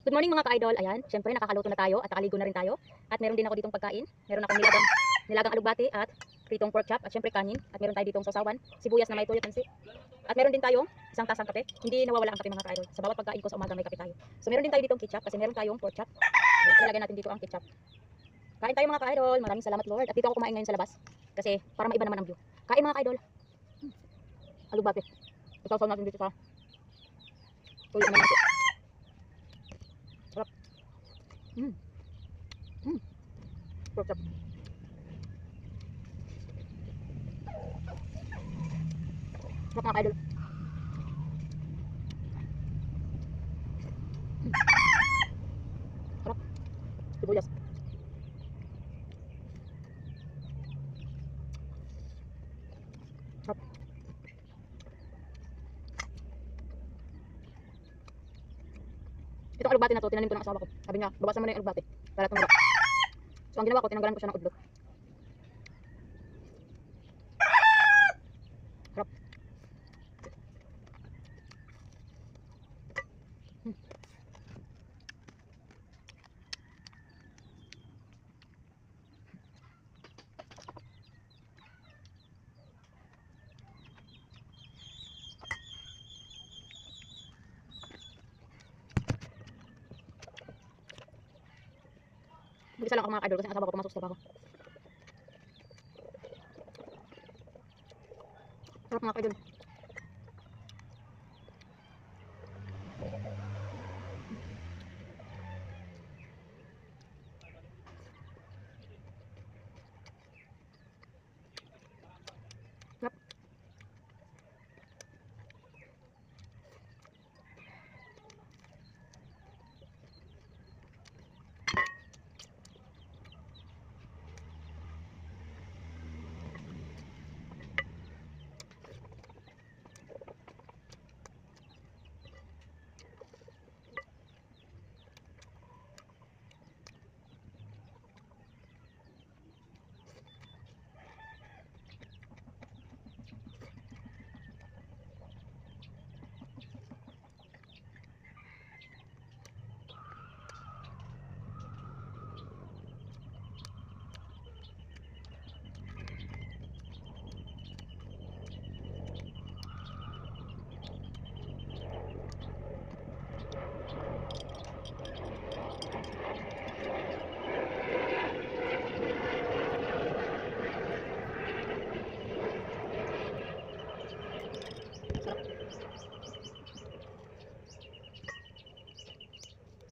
Good morning mga ka-idol. Ayan, syempre nakakaluto na tayo at nakaligo na rin tayo. At meron din ako ditong pagkain. Meron akong nilagang alugbati at pritong pork chop at syempre kanin. At meron tayo ditong sausawan, sibuyas na may toyo pansi. At meron din tayong isang tasang kape. Hindi nawawala ang kape mga ka-idol. Sa bawat pagkain ko sa umaga may kape tayo. So meron din tayo ditong ketchup kasi meron tayong pork chop. Ilagay natin dito ang ketchup. Kain tayo mga ka-idol. Maraming salamat Lord. At dito ako kumain ngayon sa labas kasi para maiba naman ang view. Kain mga ka-idol. Alugbati. Isaw-saw natin dito sa toyo na mansi. Sarap. Pork chop. Sarap mga ka-idol. Sarap. Sibuyas. Sarap. Itong alugbati na to, tinanim ko ng asawa ko. Sabi niya, bawasan mo na yung alugbati para tumaba. So ang ginawa ko, tinanggalan ko siya ng udlot. Sarap. Mag-isa lang ako mga ka-idol kasi ang asawa ko pumasok sa trabaho. Sarap mga ka-idol.